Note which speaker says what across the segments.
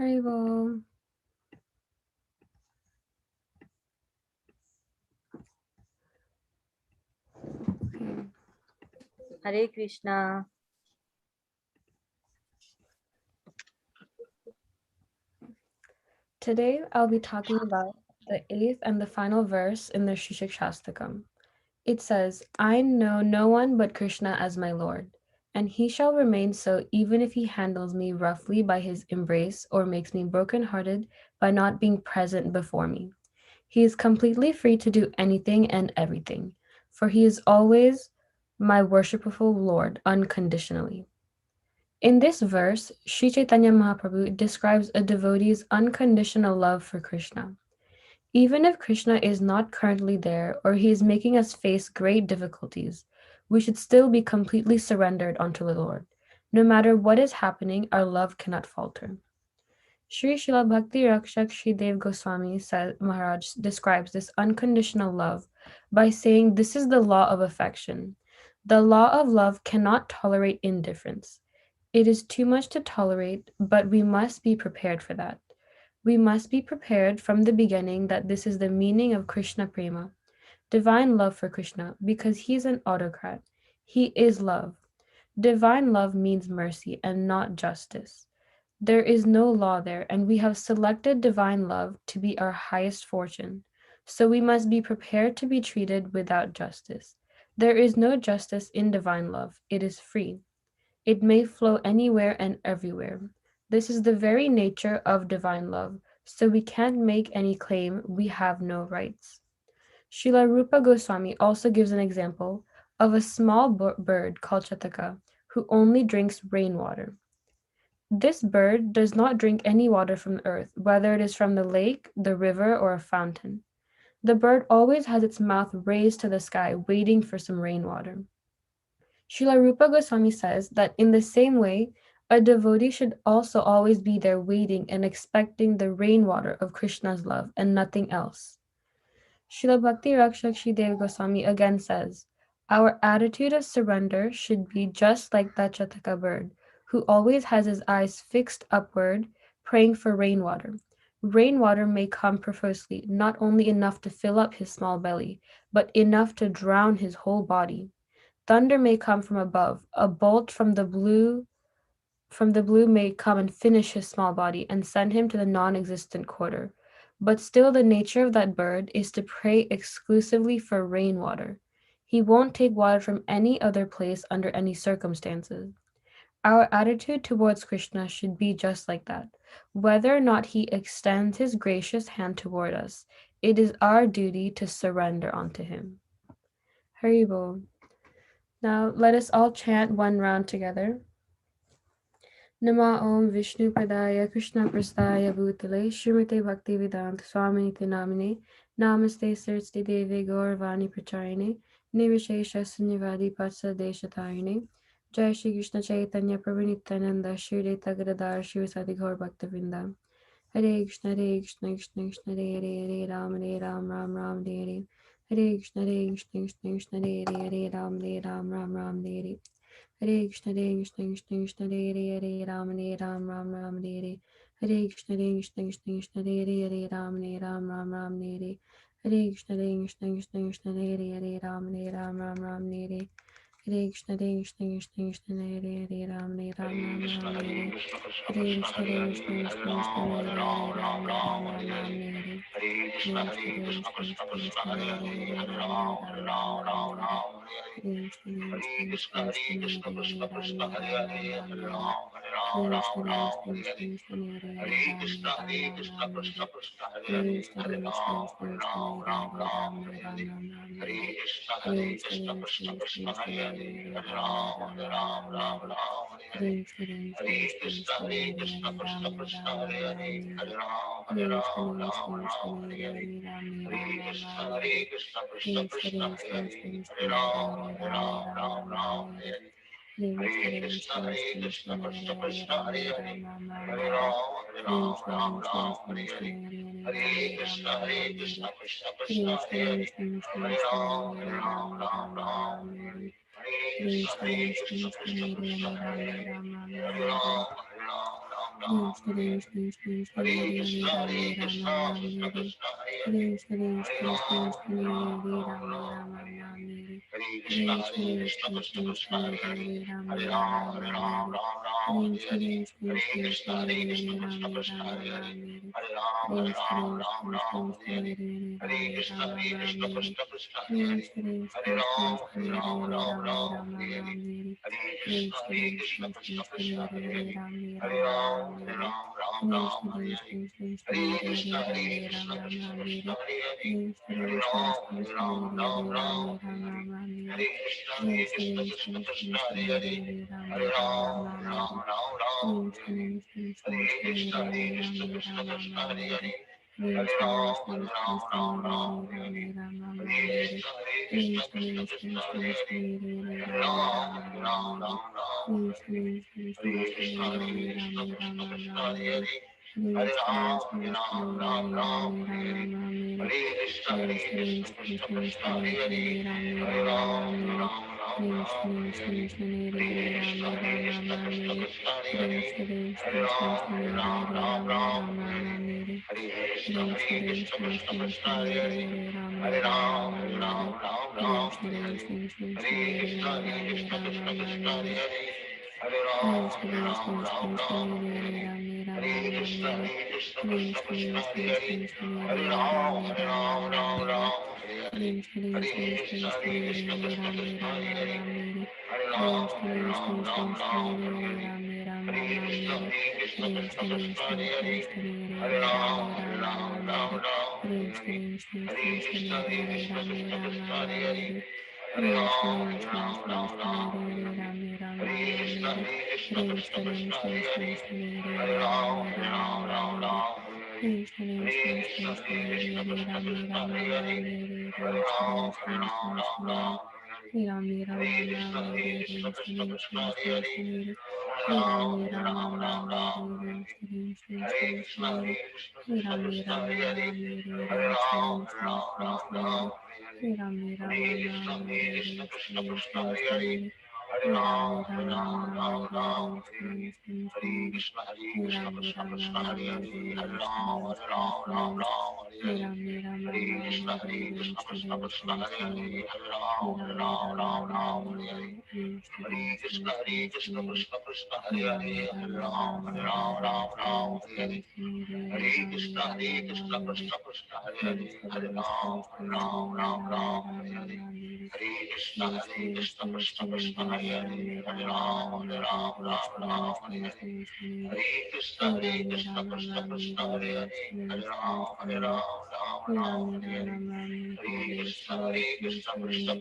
Speaker 1: Haribo. Okay.
Speaker 2: Hare Krishna.
Speaker 1: Today I'll be talking about the eighth and the final verse in the Shishik Shastakam. It says, I know no one but Krishna as my Lord, and he shall remain so even if he handles me roughly by his embrace or makes me broken-hearted by not being present before me. He is completely free to do anything and everything, for he is always my worshipful Lord unconditionally. In this verse, Sri Chaitanya Mahaprabhu describes a devotee's unconditional love for Krishna. Even if Krishna is not currently there or he is making us face great difficulties, we should still be completely surrendered unto the Lord. No matter what is happening, our love cannot falter. Sri Srila Bhakti Rakshak Sri Dev Goswami Maharaj describes this unconditional love by saying this is the law of affection. The law of love cannot tolerate indifference. It is too much to tolerate, but we must be prepared for that. We must be prepared from the beginning that this is the meaning of Krishna Prema, divine love for Krishna, because he's an autocrat. He is love. Divine love means mercy and not justice. There is no law there, and we have selected divine love to be our highest fortune. So we must be prepared to be treated without justice. There is no justice in divine love, it is free. It may flow anywhere and everywhere. This is the very nature of divine love, so we can't make any claim we have no rights. Srila Rupa Goswami also gives an example of a small bird called Chataka who only drinks rainwater. This bird does not drink any water from the earth, whether it is from the lake, the river, or a fountain. The bird always has its mouth raised to the sky, waiting for some rainwater. Srila Rupa Goswami says that in the same way, a devotee should also always be there waiting and expecting the rainwater of Krishna's love and nothing else. Srila Bhakti Rakshak Dev Goswami again says, our attitude of surrender should be just like that Chataka bird, who always has his eyes fixed upward, praying for rainwater. Rainwater may come profusely, not only enough to fill up his small belly, but enough to drown his whole body. Thunder may come from above, a bolt from the blue may come and finish his small body and send him to the non-existent quarter. But still the nature of that bird is to pray exclusively for rainwater. He won't take water from any other place under any circumstances. Our attitude towards Krishna should be just like that. Whether or not he extends his gracious hand toward us, it is our duty to surrender unto him. Haribol. Now let us all chant one round together. Nama Om Vishnu Padaya Krishna Prasthaya Bhutale Srimate Bhaktivedanta Swaminiti Namine Namaste Saraswati Devi Gauravani Pracharine Nirvishesha Sunyavadi Patsa Deshatayane Jai Shri Krishna Chaitanya Prabhu Nityananda Shri Deta Gadadar Shri Vasadi Gaur Bhaktavinda Hare Krishna Krishna Krishna Hare Ram Ram Hare Hare Krishna Krishna Hare Ram Ram Hare Hare Krishna Krishna Hare Ram Hare Hare Krishna Krishna Hare Ram Hare Hare Krishna Krishna Hare Ram Hare Hare Krishna Krishna Hare Ram Hare Hare Krishna Krishna Hare Ram Hare Hare Krishna Krishna Hare Ram Hare Hare Krishna Hare Hare Shri Shri Shri Shri Shri Hare Rame Rama Rame Hare Shri Shri Shri Shri Hare Rame Rama Rame Hare Shri Shri Shri Shri Hare Rame Rama Rame Hare Shri Shri Shri Shri Hare Rame Rama Rame Hare Shri Shri Shri Shri Hare Rame Rama Rame Hare Shri Shri Shri Shri Hare Rame Rama Rame Hare Shri Shri Shri Shri Hare Rame Rama Rame Hare Shri Shri Shri Shri Hare Rame Rama Rame Hare Shri Shri Shri Shri Hare Rame Rama Rame Hare Shri Shri Shri Shri Hare Rame Rama Rame Shri Shri Shri Shri Shri Hare Rame Rama Rame Hare Shri Shri Shri Shri Hare Rame Rama Rame Hare Shri Shri Shri Shri Hare Rame Rama Rame Hare Shri Shri Shri Shri Hare Rame Rama Rame Hare Shri Shri Shri Hare Rame Rama Rame Hare Shri Shri Shri Shri Hare Rame Rama Rame Hare Shri Shri Shri Hare Rame Rama Rame Hare Shri Shri Shri Shri Hare Rame Rama Rame Hare Shri Shri Shri Shri Hare Rame Rama Rame Hare Shri Shri Shri Shri Hare Rame Rama Rame Hare Shri Shri Shri Shri Hare Rame Rama Rame Hare Shri Shri Shri Shri Hare Rame Rama Rame Hare Shri Shri Shri Shri Hare Rame Rama Rame Hare Shri Shri Shri Shri Hare Rame Rama Rame Hare Shri Shri Shri Shri Hare Rame Rama Rame Hare Shri Shri Shri Shri Hare Rame Rama Rame Hare Shri Shri Shri Shri Hare Rame Rama Rame Hare Shri Shri Shri Shri Hare Rame Rama Rame Hare Shri Shri Shri Shri Hare Rame Rama Rame Hare Shri Shri Shri Shri Hare Rame Rama Rame Hare Shri Shri Shri Shri Hare Rame Rama Rame Hare Shri Shri Shri Shri Hare Rame Rama Rame Hare Shri Shri Shri Shri Hare Rame Rama Rame Hare Shri Shri Shri Hare Rame Rama Rame Hare Shri Shri Shri Hare Rame Rama Rame Hare Shri Shri Shri Hare Rame Rama Rame Hare Shri Shri Shri Hare Rame Rama Rame Hare Shri Shri Shri Shri Hare Rame Rama Rame Hare Shri Shri Shri Hare Rame Rama Rame Hare Shri Shri Shri Hare Rame Rama Rame Shri Shri Shri Shri Hare Rame Rama Rame Hare Shri Shri Shri Shri Hare Rame Rama Rame Hare Shri Shri Shri Hare Rame Rama Rame Hare Shri Shri Shri Hare Rame Rama Rame Hare Shri Shri Shri Hare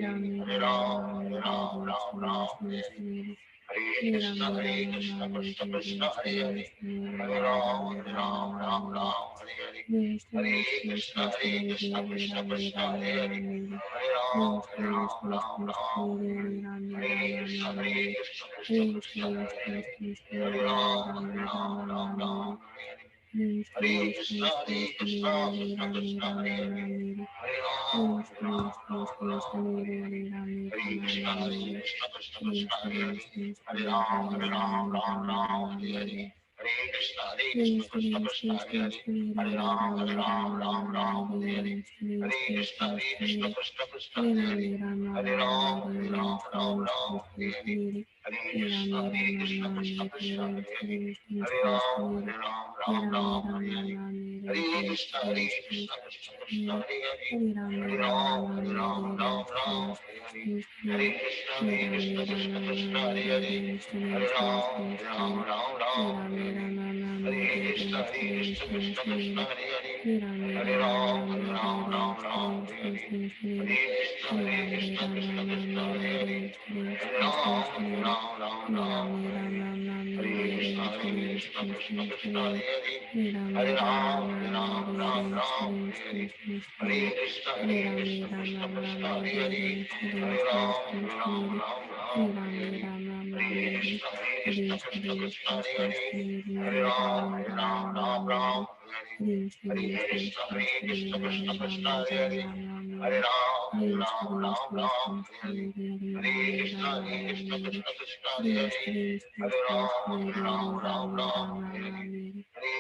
Speaker 1: Rame Rama Rame Hare Shri Shri Hare Rame Rama Rame Hare Shri Shri Shri Shri Hare Rame Rama Rame Hare Shri Shri Shri Shri Hare Rame Rama Rame Hare Shri Shri Shri Shri Hare Rame Rama Rame Hare Shri Shri Shri Shri Hare Rame Rama Rame Hare Shri Shri Shri Shri Hare Rame Rama Rame Hare Shri Shri Shri Hare Rame Rama Rame Hare Shri Shri Shri Shri Hare Rame Rama Rame Hare Shri Shri Shri Shri Hare Rame Rama Rame Hare Shri Shri Shri Shri Hare Rame Rama Rame Hare Shri Shri Shri Shri Hare Rame Rama Rame Hare Shri Shri Shri Shri Hare Rame Rama Rame Hare Shri Shri Shri Shri Hare Rame Rama Rame Hare Shri Shri Shri Shri Hare Rame Rama Rame Hare Shri Shri Shri Hare Rame Rama Rame Hare Shri Shri Shri Shri Hare Rame Rama Rame Hare Shri Shri Shri Shri Hare Rame Rama Rame Hare Shri Shri Shri Shri Hare Rame Rama Rame Hare Shri Shri Shri Shri Hare Rame Rama Rame Hare Shri Shri Shri Shri Hare Rame Rama Rame Krishna, Hare Ram, Hare Ram, Ram Ram, Hare Hare Krishna, Krishna Krishna, Hare Ram, Hare Ram, Ram Ram, Hare Hare Krishna, Krishna Hare Ram, Hare Ram, Ram Ram, Hare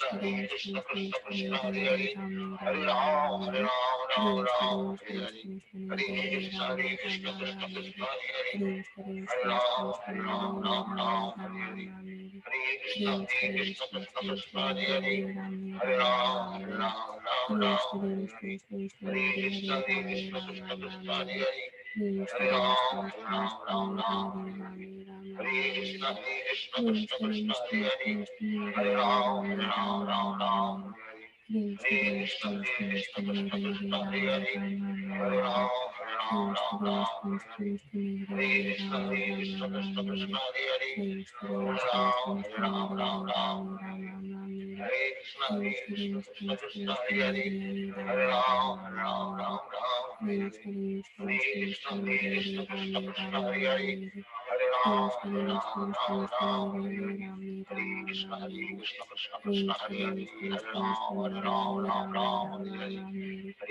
Speaker 1: Hare Krishna, Krishna Hare Ram, Hare Ram, Ram Ram, Hare Hare Krishna, Krishna Hare Ram, Hare Ram, Ram Ram, Hare Hare Krishna, Krishna Hare Ram, Hare Ram, Ram Ram, Hare Hare Krishna, Krishna Hare Ram, Hare Ram, Ram Ram, Hare Hare Krishna, Krishna Hare Ram, Hare Ram, Ram Ram, Hare Hare Krishna, Krishna Hare Ram, Hare Ram, Ram Ram, Hare Hare Krishna, Krishna Hare Ram, Hare Ram, Ram Ram, Hare Hare Krishna, Krishna Hare Ram, Hare Ram, Ram Ram, Hare Hare Krishna, Krishna Hare Ram, Hare Ram, Ram Ram, Hare Hare Krishna, Krishna Hare Ram, Hare Ram, Ram Ram, Hare Hare Krishna, Krishna Hare Ram, Hare Ram, Ram Ram, Hare Hare Krishna, Krishna Hare Ram, Hare Ram, Ram Ram, Hare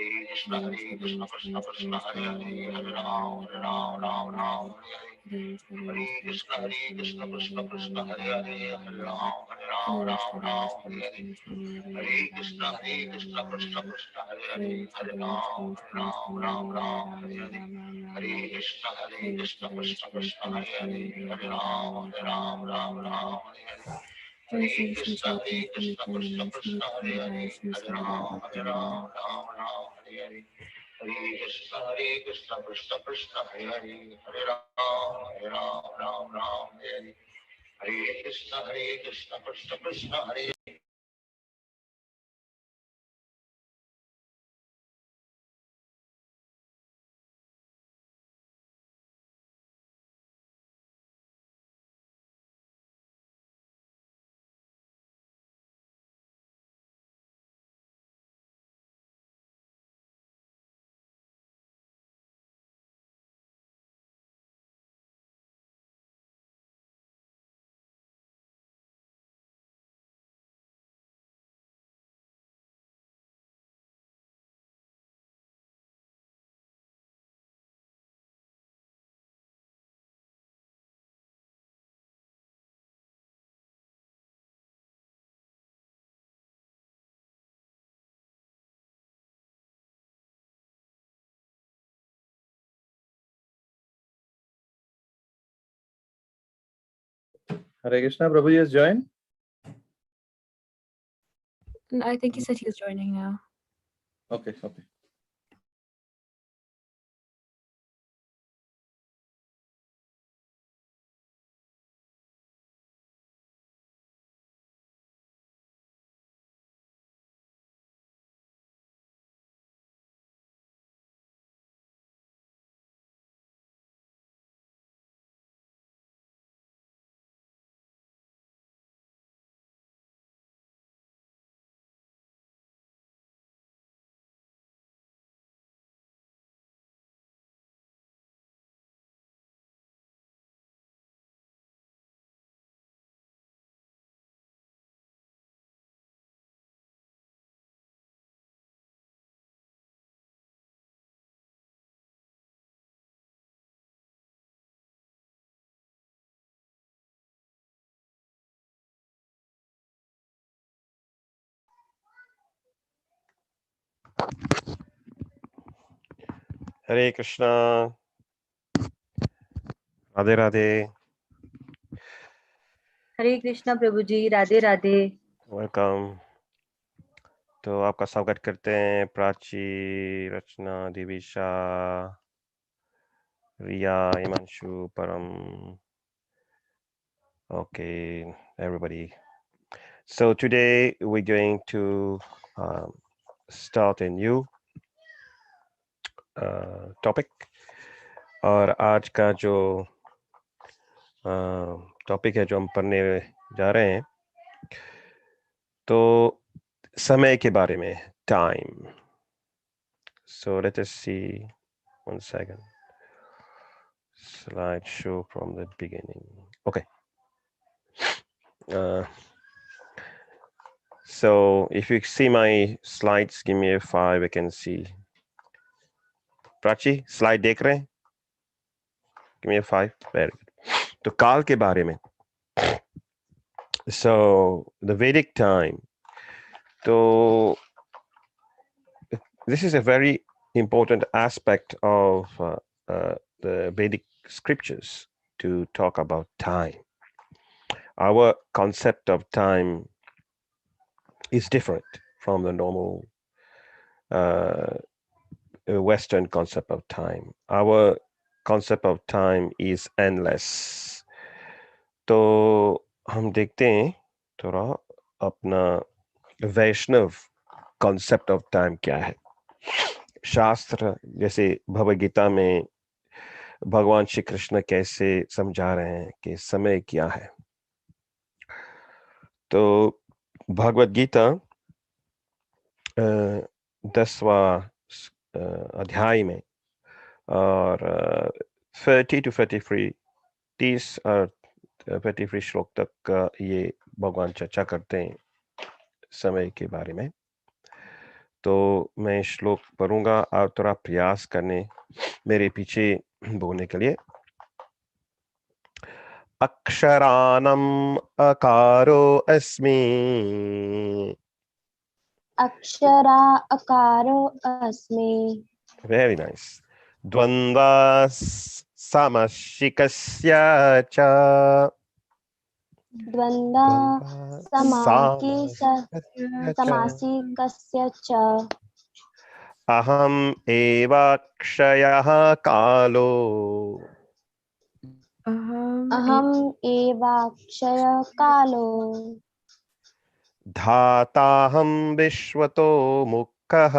Speaker 1: Hare Krishna, Krishna Hare Ram, Hare Ram, Ram Ram, Hare Hare Krishna, Krishna Hare Ram, Hare Ram, Ram Ram, Hare Hare Krishna, Krishna Hare Ram, Hare Ram, Ram Ram, Hare Hare Krishna, Krishna Hare Ram, Hare Ram, Ram Ram, Hare Hare Krishna, Krishna Hare Ram, Hare Ram, Ram Ram, Hare Hare Krishna, Krishna Hare Ram, Hare Ram, Ram Ram, Hare Hare Krishna, Krishna Hare Ram, Hare Ram, Ram Ram, Hare Hare Krishna, Krishna Hare Ram, Hare Ram, Ram Ram, Hare Jai Shri Krishna Chaitanya Prabhu Nityananda Shri Advaita Shri Sadarada Bhakti Vrinda
Speaker 3: Hare Krishna, Prabhuji has joined.
Speaker 1: And I think he said he's joining now.
Speaker 3: Okay, okay.
Speaker 4: Hare Krishna, Radhe Radhe,
Speaker 2: Hare Krishna Prabhu ji, Radhe Radhe.
Speaker 4: welcome. तो आपका स्वागत करते हैं प्राची, रचना, दिविशा, रिया, हिमांशु, परम. Okay, everybody. So today we're going to start a new topic. और आज का जो टॉपिक है जो हम पढ़ने जा रहे हैं तो समय के बारे में, time. So let us see 1 second. Slideshow from the beginning. Okay. So if you see my slides, give me a 5, I can see. Prachi slide देख रहे हैं? Give me a 5. Very good. तो काल के बारे में. So the Vedic time. So this is a very important aspect of the Vedic scriptures to talk about time. Our concept of time is different from the normal Western concept of time. Our concept of time is endless. तो हम देखते हैं थोड़ा अपना वैष्णव concept of time क्या है. शास्त्र जैसे भगवद गीता में भगवान श्री कृष्ण कैसे समझा रहे हैं कि समय क्या है. तो भगवद गीता 10वां अध्याय में और 30 to 33 30 और 33 श्लोक तक ये भगवान चर्चा करते हैं समय के बारे में. तो मैं श्लोक पढ़ूंगा और थोड़ा प्रयास करने मेरे पीछे बोलने के लिए. अक्षरानम अकारो अस्मि.
Speaker 5: अक्षरा अकारो अस्मि.
Speaker 4: Very nice. द्वन्द्वा समशिकस्य च.
Speaker 5: द्वन्द्वा समासिकस्य च.
Speaker 4: अहम् एवाक्षयः कालो.
Speaker 5: अहम् एवाक्षय कालो.
Speaker 4: धाताहं विश्वतो मुक्तः.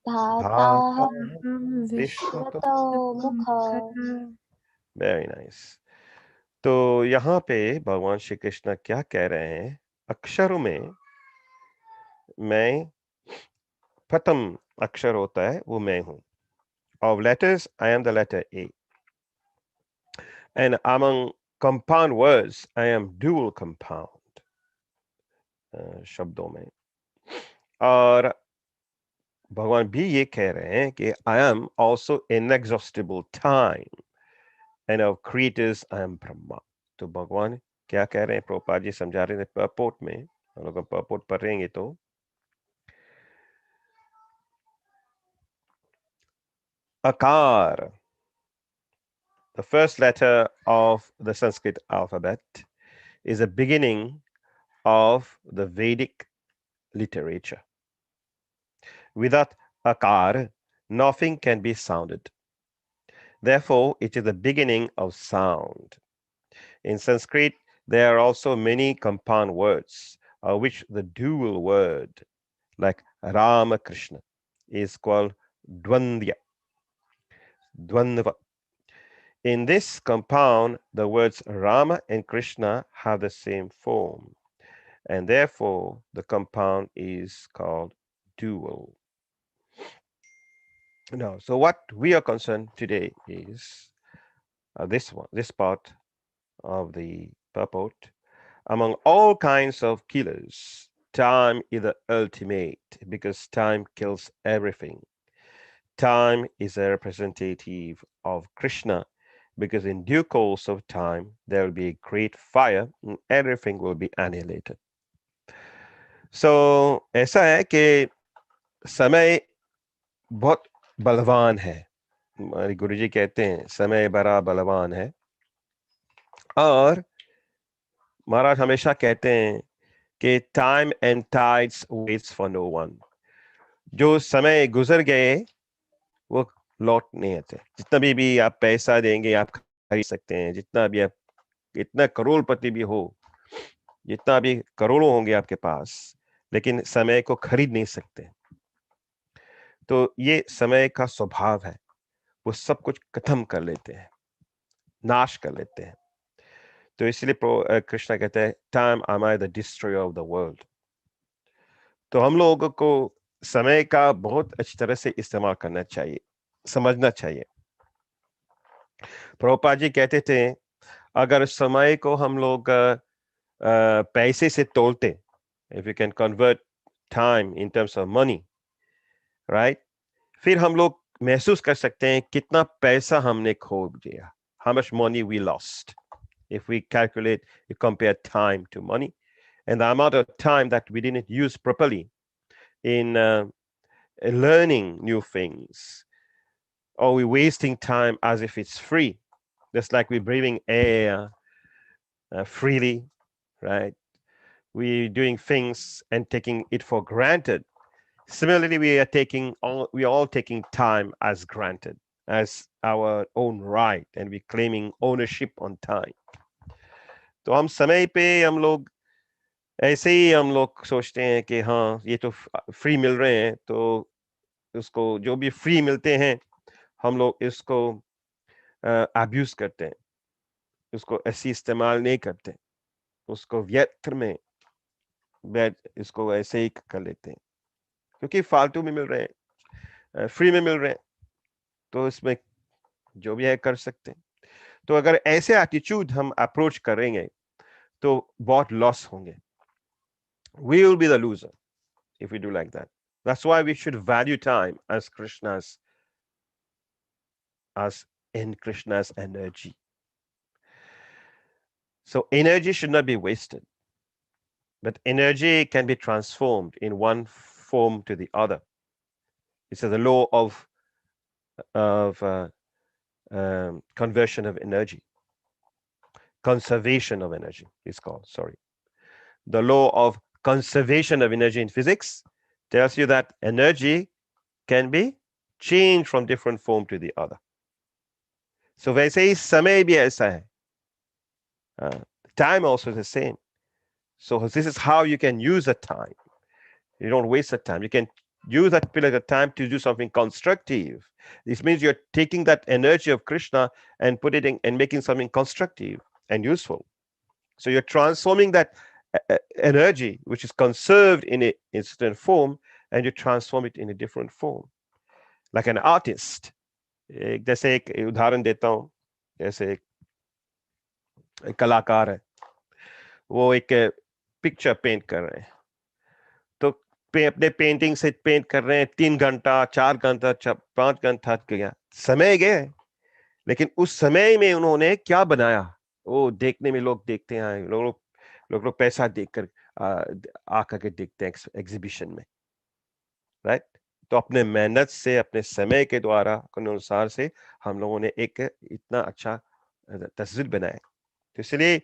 Speaker 5: धाताहं विश्वतो मुखः.
Speaker 4: Very nice. तो यहाँ पे भगवान श्री कृष्ण क्या कह रहे हैं. अक्षरों में मैं प्रथम अक्षर होता है वो मैं हूँ. Of letters, I am the letter A. And among compound words, I am dual compound. शब्दों में. और भगवान भी ये कह रहे हैं कि I am also inexhaustible time. And of creators, I am Brahma. तो भगवान क्या कह रहे हैं प्रभुपाद जी समझा रहे हैं परपोर्ट में. हम लोग परपोर्ट पढ़ेंगे तो Akar, the first letter of the Sanskrit alphabet, is the beginning of the Vedic literature. Without Akar, nothing can be sounded. Therefore, it is the beginning of sound. In Sanskrit, there are also many compound words, of which the dual word, like Rama Krishna, is called Dvandva. In this compound, the words Rama and Krishna have the same form, and therefore the compound is called dual. Now, so what we are concerned today is this part of the purport. Among all kinds of killers, time is the ultimate because time kills everything. Time is a representative of Krishna because in due course of time, there will be a great fire and everything will be annihilated. So, ऐसा है कि समय बहुत बलवान है. हमारे गुरुजी कहते हैं समय बड़ा बलवान है. और महाराज हमेशा कहते हैं कि time and tides waits for no one. जो समय गुजर गए वो लौट नहीं आते. जितना भी आप पैसा देंगे आप खरीद सकते हैं. जितना भी आप इतना करोड़पति भी हो, जितना भी करोड़ों होंगे आपके पास, लेकिन समय को खरीद नहीं सकते. तो ये समय का स्वभाव है. वो सब कुछ खत्म कर लेते हैं, नाश कर लेते हैं. तो इसलिए कृष्ण कहते हैं time am I the destroyer of the world. तो हम लोगों को समय का बहुत अच्छी तरह से इस्तेमाल करना चाहिए, समझना चाहिए. प्रभुपाद जी कहते थे अगर समय को हम लोग पैसे से तोलते, if you can convert time in terms of money, right, फिर हम लोग महसूस कर सकते हैं कितना पैसा हमने खो दिया, how much money we lost if we calculate, you compare time to money and the amount of time that we didn't use properly in learning new things, or we're wasting time as if it's free, just like we're breathing air freely, right? We're doing things and taking it for granted. Similarly, we are all taking time as granted, as our own right, and we're claiming ownership on time. तो हम समय पे हम लोग ऐसे ही हम लोग सोचते हैं कि हाँ ये तो फ्री मिल रहे हैं, तो उसको जो भी फ्री मिलते हैं हम लोग इसको अब्यूज करते हैं, उसको ऐसे इस्तेमाल नहीं करते, उसको व्यर्थ में इसको ऐसे ही कर लेते हैं क्योंकि फालतू में मिल रहे हैं, फ्री में मिल रहे हैं, तो इसमें जो भी है कर सकते हैं। तो अगर ऐसे एटीट्यूड हम अप्रोच करेंगे तो बहुत लॉस होंगे, we will be the loser if we do like that. That's why we should value time as in Krishna's energy. So energy should not be wasted, but energy can be transformed in one form to the other. It's the law of conversion of energy, conservation of energy is called, sorry. The law of conservation of energy in physics tells you that energy can be changed from different form to the other. So वैसे ही समय भी ऐसा है, time also is the same. So this is how you can use the time. You don't waste the time. You can use that period of time to do something constructive. This means you're taking that energy of Krishna and put it in and making something constructive and useful. So you're transforming that energy, which is conserved in a certain form, and you transform it in a different form. Like an artist. जैसे एक उदाहरण देता हूँ, जैसे एक कलाकार है, वो एक पिक्चर पेंट कर रहे हैं, तो अपने पेंटिंग से पेंट कर रहे हैं 3 घंटा 4 घंटा 5 घंटा गया, समय गए, लेकिन उस समय में उन्होंने क्या बनाया वो देखने में लोग देखते हैं, लोग पैसा देकर आकर के देखते हैं एग्जीबिशन में, राइट। तो अपने मेहनत से अपने समय के द्वारा अनुसार से हम लोगों ने एक इतना अच्छा तस्वीर बनाया, तो इसलिए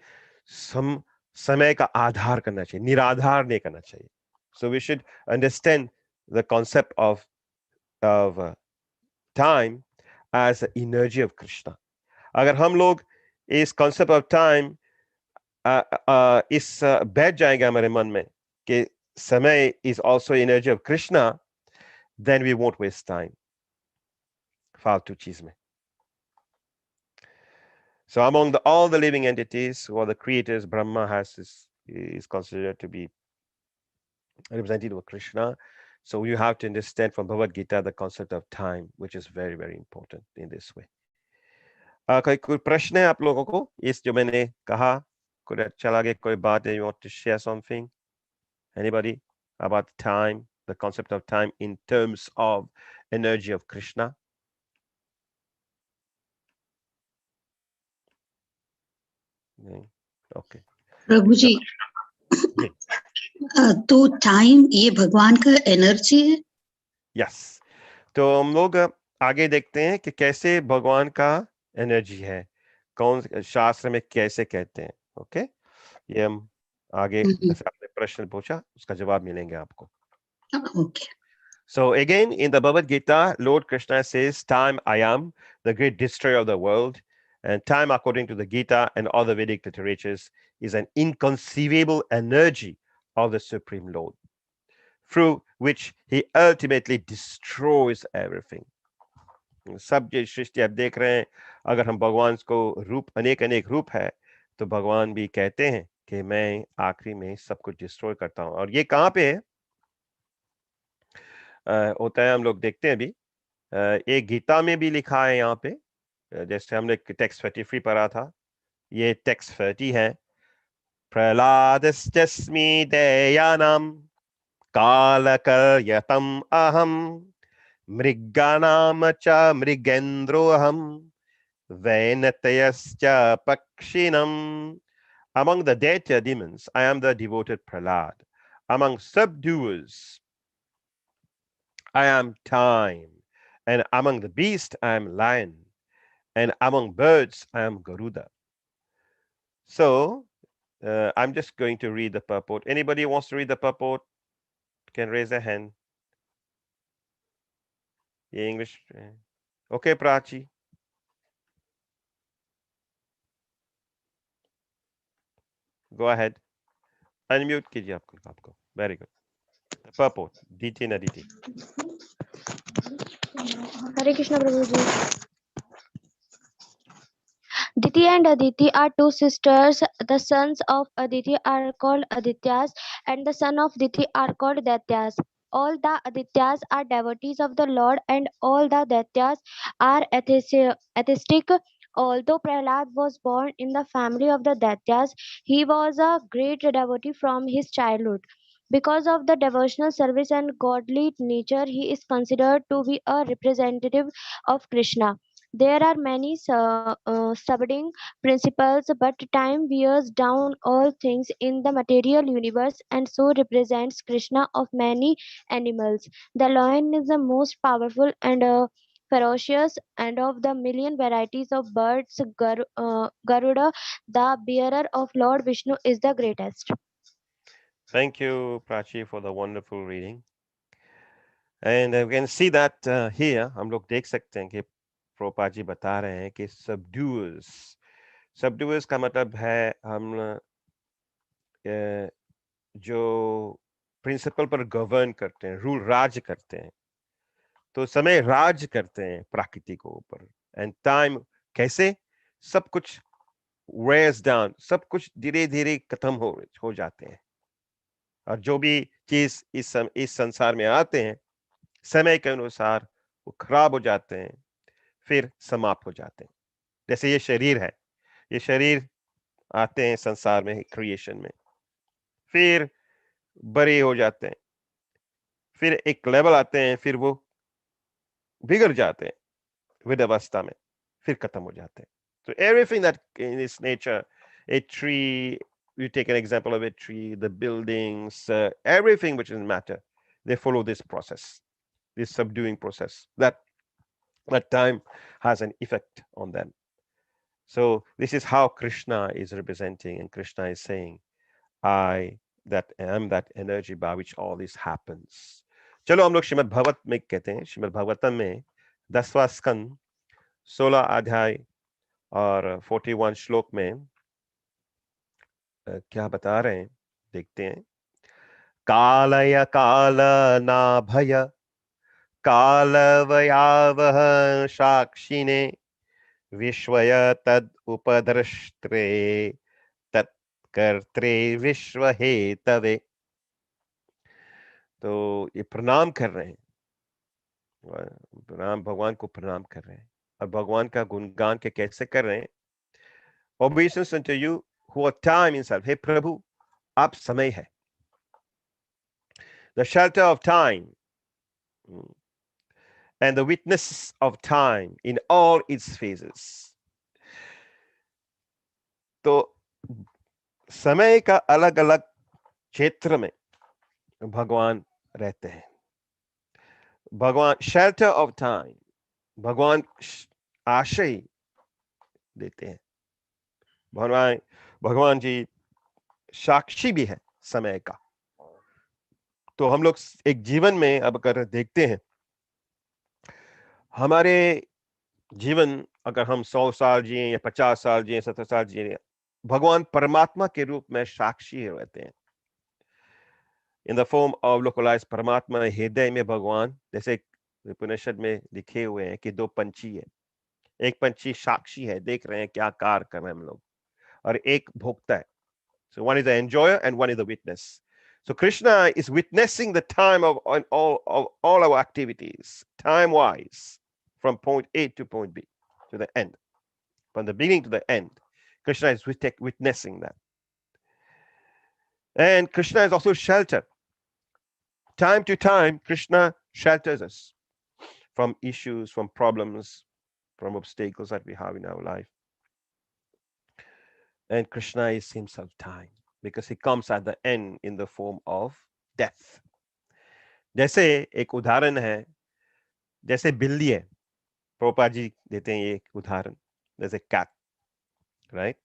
Speaker 4: समय का आधार करना चाहिए, निराधार नहीं करना चाहिए. So we should understand the concept of time as the energy of Krishna. अगर हम लोग इस concept of time इस बैठ जाएगा हमारे मन में कि समय is also energy of Krishna, then we won't waste time फालतू चीज में. So among all the living entities who are the creators, Brahma is considered to be representative of Krishna. So you have to understand from Bhagavad Gita the concept of time, which is very, very important in this way. कोई प्रश्न है आप लोगों को इस जो मैंने कहा, कोई अच्छा लगे, कोई बात है, you want to share something? Anybody about time, the concept of time in terms of energy of Krishna? Okay.
Speaker 6: प्रभु जी, तो टाइम ये भगवान का एनर्जी है?
Speaker 4: यस, तो हम लोग आगे देखते हैं कि कैसे भगवान का एनर्जी है, कौन शास्त्र में कैसे कहते हैं. ओके, ये हम आगे जैसे आपने प्रश्न पूछा उसका जवाब मिलेंगे आपको.
Speaker 6: Okay.
Speaker 4: So again in the Bhagavad Gita, Lord Krishna says, time I am, the great destroyer of the world. And time, according to the Gita and other Vedic literatures, is an inconceivable energy of the Supreme Lord, through which he ultimately destroys everything. सब जो सृष्टि आप देख रहे हैं, अगर हम भगवान को रूप अनेक रूप है, तो भगवान भी कहते हैं कि मैं आखिरी में सब कुछ डिस्ट्रॉय करता हूं. और ये कहाँ पे है होता है, हम लोग देखते हैं अभी, एक गीता में भी लिखा है यहाँ पे, जैसे हमने टेक्स्ट 33 पढ़ा था, ये टेक्स्ट 30 है। प्रहलादस्मि दयानां कालकलयतम् अहं मृगाणां च मृगेन्द्रोऽहं वैनतयश्च पक्षिणम्। Among the Daitya demons, I am the devoted Prahlad. Among subduers, I am time. And among the beasts, I am lion. And among birds, I am Garuda. So, I'm just going to read the purport. Anybody wants to read the purport can raise a hand. English. Okay, Prachi. Go ahead. Unmute कीजिए आपको. Very good. The purport. Diti na Diti.
Speaker 5: Hare Krishna Prabhuji. Diti and Aditi are two sisters. The sons of Aditi are called Adityas, and the son of Diti are called Daityas. All the Adityas are devotees of the Lord, and all the Daityas are atheistic. Although Prahlad was born in the family of the Daityas, he was a great devotee from his childhood. Because of the devotional service and godly nature, he is considered to be a representative of Krishna. There are many subordinating principles, but time wears down all things in the material universe and so represents Krishna of many animals. The lion is the most powerful and ferocious, and of the million varieties of birds, Garuda, the bearer of Lord Vishnu, is the greatest.
Speaker 4: Thank you, Prachi, for the wonderful reading. And we can see that here, हम लोग देख सकते हैं कि प्रोपा जी बता रहे हैं कि subduers का मतलब है हम जो प्रिंसिपल पर गवर्न करते हैं, रूल राज करते हैं, तो समय राज करते हैं प्रकृति को ऊपर। एंड टाइम कैसे सब कुछ wears down, सब कुछ धीरे धीरे खत्म हो जाते हैं, और जो भी चीज इस संसार में आते हैं समय के अनुसार वो खराब हो जाते हैं, फिर समाप्त हो जाते हैं। जैसे ये शरीर है, ये शरीर आते हैं संसार में, क्रिएशन में, फिर बड़े हो जाते हैं, फिर एक लेवल आते हैं, फिर वो बिगड़ जाते हैं विधवस्था में, फिर खत्म हो जाते हैं। So everything that in its nature, a tree, you take an example of a tree, the buildings, everything which is matter, they follow this process, this subduing process. That time has an effect on them. So this is how Krishna is representing, and Krishna is saying, I that am that energy by which all this happens. चलो हम लोग श्रीमद् भगवत में कहते हैं, श्रीमद् भागवतम में 10वां स्कंद 16 अध्याय और 41 श्लोक में क्या बता रहे हैं, देखते हैं। कालय काल ना भय कालवयावह साक्षिणे विश्वय तद उपद्रष्ट्रे तत्कर्त्रे विश्व हेतवे। तो ये प्रणाम कर रहे हैं, प्रणाम भगवान को प्रणाम कर रहे हैं, और भगवान का गुणगान के कैसे कर रहे हैं। Obeisance unto you who are time itself. हे प्रभु आप समय है, the shelter of time and the witness of time in all its phases. तो समय का अलग अलग क्षेत्र में भगवान रहते हैं। भगवान शेल्टर ऑफ टाइम, भगवान आश्रय देते हैं। भगवान जी साक्षी भी है समय का। तो हम लोग एक जीवन में अब अगर देखते हैं, हमारे जीवन अगर हम 100 साल जिए या 50 साल जिए, 70 साल जिए, भगवान परमात्मा के रूप में साक्षी रहते हैं। In the form of localised परमात्मा, हृदय में भगवान, जैसे उपनिषद में लिखे हुए हैं कि दो पंछी है, एक पंछी साक्षी है, देख रहे हैं क्या कार्य कर रहे हैं हम लोग, और एक भोक्ता है। So one is the enjoyer and one is the witness. So Krishna is witnessing the time of all our activities, time-wise, from point A to point B, to the end, from the beginning to the end. Krishna is witnessing that. And Krishna is also shelter. Time to time, Krishna shelters us from issues, from problems, from obstacles that we have in our life. And Krishna is himself time, because he comes at the end in the form of death. जैसे एक उदाहरण है, जैसे बिल्ली है, प्रभुपाद जी देते हैं ये एक उदाहरण, जैसे कैट, राइट?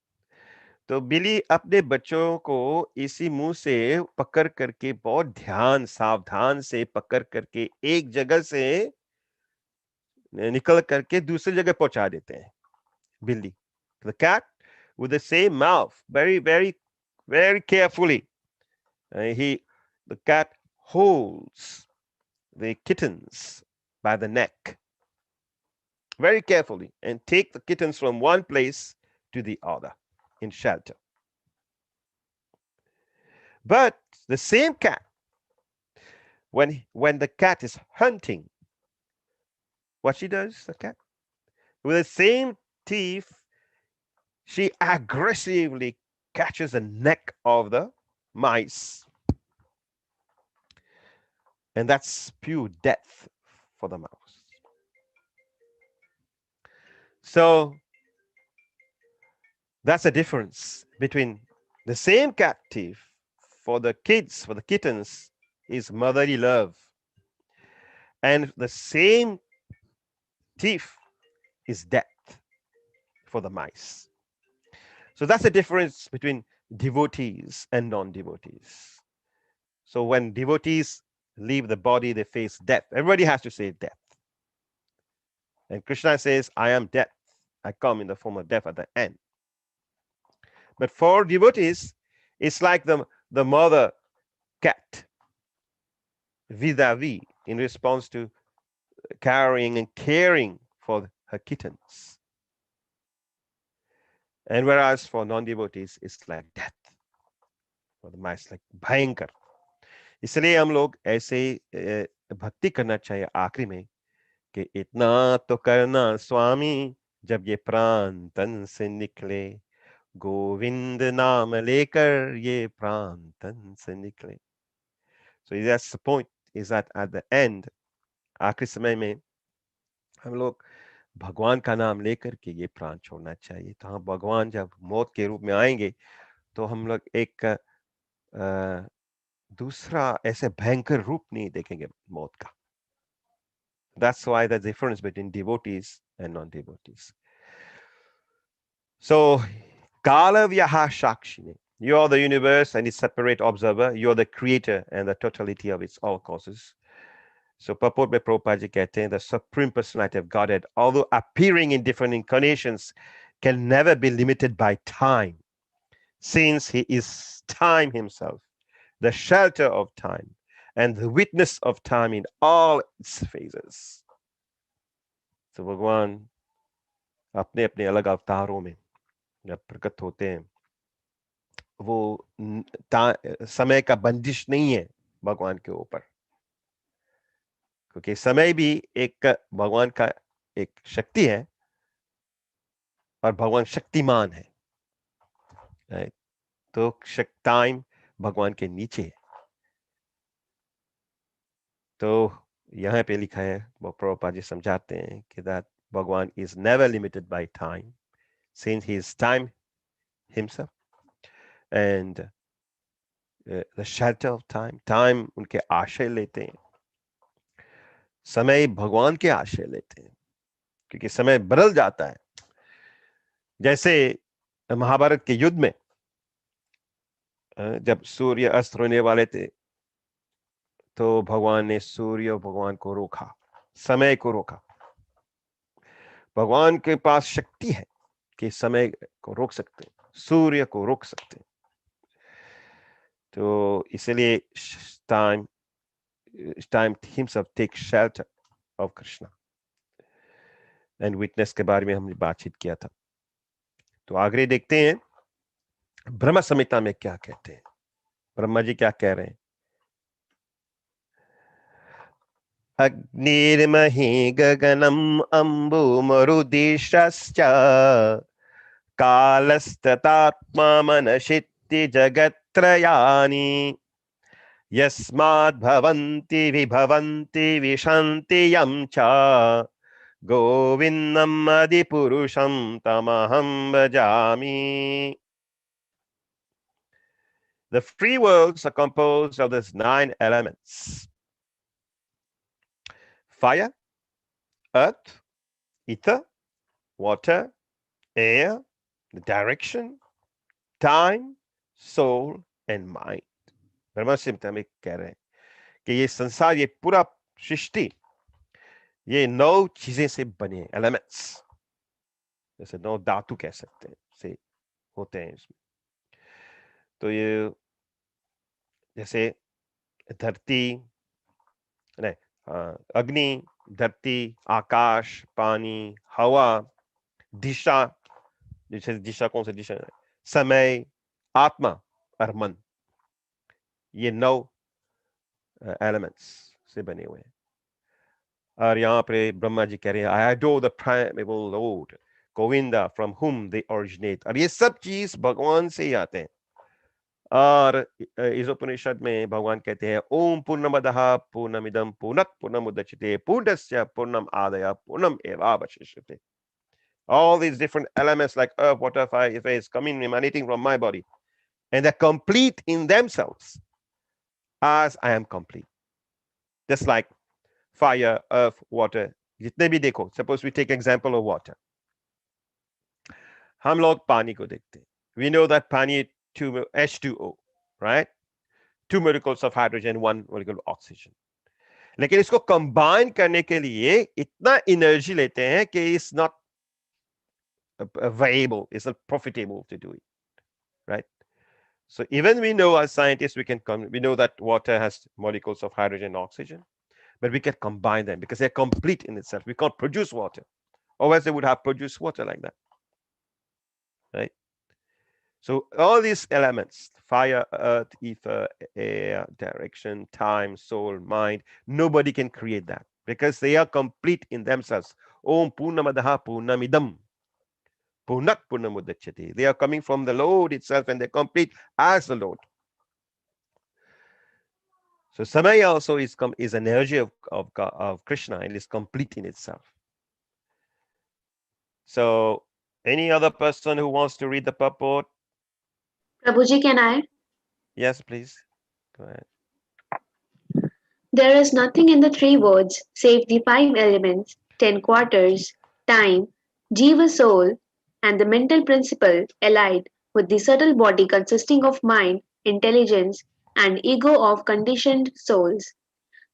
Speaker 4: तो बिल्ली अपने बच्चों को इसी मुंह से पकड़ करके बहुत ध्यान सावधान से पकड़ करके एक जगह से निकल करके दूसरी जगह पहुंचा देते हैं, बिल्ली. The cat with the same mouth, very carefully, the cat holds the kittens by the neck very carefully and take the kittens from one place to the other in shelter. But the same cat, when the cat is hunting, what she does, the cat, with the same teeth, she aggressively catches the neck of the mice. And that's pure death for the mouse. So that's the difference between the same cat teeth for the kids, for the kittens, is motherly love. And the same teeth is death for the mice. So that's the difference between devotees and non-devotees. So when devotees leave the body, they face death. Everybody has to say death. And Krishna says, I am death. I come in the form of death at the end. But for devotees, it's like the mother cat, vis-a-vis, in response to carrying and caring for her kittens. And whereas for non-devotees, it's like death. For the mice, like भयंकर. इसलिए हम लोग ऐसे भक्ति करना चाहिए आखिरी में कि इतना तो करना स्वामी जब ये प्राण तन से निकले, गोविंद नाम लेकर ये प्राण तन से निकले. So that's the point, is that at the end, आखिरी समय में हम लोग भगवान का नाम लेकर के ये प्राण छोड़ना चाहिए. तो हाँ, भगवान जब मौत के रूप में आएंगे तो हम लोग एक दूसरा ऐसे भयंकर रूप नहीं देखेंगे मौत का. That's why the difference between devotees and non-devotees. So, Kala Vyaha Shakshine. You are the universe and its separate observer. You are the creator and the totality of its all causes. So, purport में Prabhupada जी कहते हैं, the supreme personality of Godhead, although appearing in different incarnations, can never be limited by time, since he is time himself, the shelter of time, and the witness of time in all its phases. So भगवान अपने अपने अलग अवतारों में जब प्रकट होते हैं, वो समय का बंदिश नहीं है भगवान के ऊपर, क्योंकि समय भी एक भगवान का एक शक्ति है और भगवान शक्तिमान है. तो टाइम भगवान के नीचे है. तो यहाँ पे लिखा है, वो प्रभुपाद जी समझाते हैं कि that भगवान is never limited by time, since he is time himself and the shelter of time. Time उनके आश्रय लेते हैं, समय भगवान के आश्रय लेते हैं, क्योंकि समय बदल जाता है. जैसे महाभारत के युद्ध में जब सूर्य अस्त होने वाले थे, तो भगवान ने सूर्य भगवान को रोका, समय को रोका. भगवान के पास शक्ति है कि समय को रोक सकते हैं, सूर्य को रोक सकते हैं. तो इसलिए time himself takes shelter of Krishna. And witness के बारे में हमने बातचीत किया था. तो आगे देखते हैं ब्रह्म संहिता में क्या कहते हैं. ब्रह्मा जी क्या कह रहे हैं. अग्निर्महि गगनम अंबु मरुदिशश्च कालस्ततात्मा मनशित्ति जगत्त्रयानि यस्माद् भवन्ति विभवन्ति विशन्ति यं च गोविन्दम् आदिपुरुषं तमहं भजामि. The three worlds are composed of these 9 elements: fire, earth, ether, water, air, the direction, time, soul and mind. Brahma से हमें कह रहे हैं कि ये संसार, ये पूरा सृष्टि, ये 9 चीजें से बने हैं, एलिमेंट्स, जैसे 9 धातु कह सकते हैं, से होते हैं इसमें. तो ये जैसे धरती, नहीं, अग्नि, धरती, आकाश, पानी, हवा, दिशा, जैसे दिशा कौन सी दिशा है, समय, आत्मा और मन, ये 9 एलिमेंट्स से बने हुए हैं. और यहाँ पे ब्रह्मा जी कह रहे हैं, I adore the primeval Lord Govinda from whom they originate. और ये सब चीज भगवान से ही आते हैं. और इस उपनिषद में भगवान कहते हैं, ओम पूर्णमदः पूर्णमिदं पूर्णात् पूर्णमुदच्यते पूर्णस्य पूर्णम् आदाय पूर्णम् एवावशिष्यते. All these different elements like earth, water, fire, is coming, emanating from my body, and they're complete in themselves as I am complete. Just like fire, earth, water, जितने भी देखो, suppose we take example of water. हम लोग पानी को देखते हैं. We know that पानी H2O, right? 2 molecules of hydrogen, 1 molecule of oxygen. लेकिन इसको कंबाइन करने के लिए इतना एनर्जी लेते हैं कि it's not viable, it's not profitable to do it, right? So even we know as scientists, we know that water has molecules of hydrogen and oxygen, but we can combine them because they're complete in itself. We can't produce water, otherwise they would have produced water like that, right? So all these elements, fire, earth, ether, air, direction, time, soul, mind, nobody can create that because they are complete in themselves. Om Purnamadaha Purnamidam Purnat Purnamudachyate. They are coming from the Lord itself and they're complete as the Lord. So Samaya also is an energy of Krishna and is complete in itself. So any other person who wants to read the purport?
Speaker 6: Prabhuji, can I?
Speaker 4: Yes, please. Go ahead.
Speaker 6: There is nothing in the 3 words save the 5 elements, 10 quarters, time, Jiva soul, and the mental principle allied with the subtle body consisting of mind, intelligence, and ego of conditioned souls.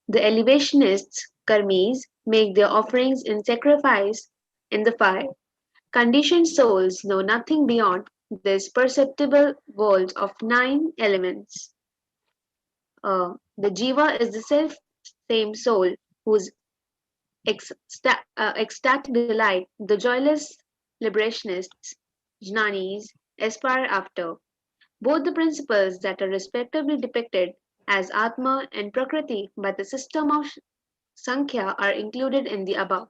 Speaker 6: The elevationists, karmis, make their offerings in sacrifice in the fire. Conditioned souls know nothing beyond this perceptible world of 9 elements. The jiva is the self-same soul whose ecstatic delight the joyless liberationists, jnanis, aspire after. Both the principles that are respectively depicted as Atma and Prakriti by the system of Sankhya are included in the above.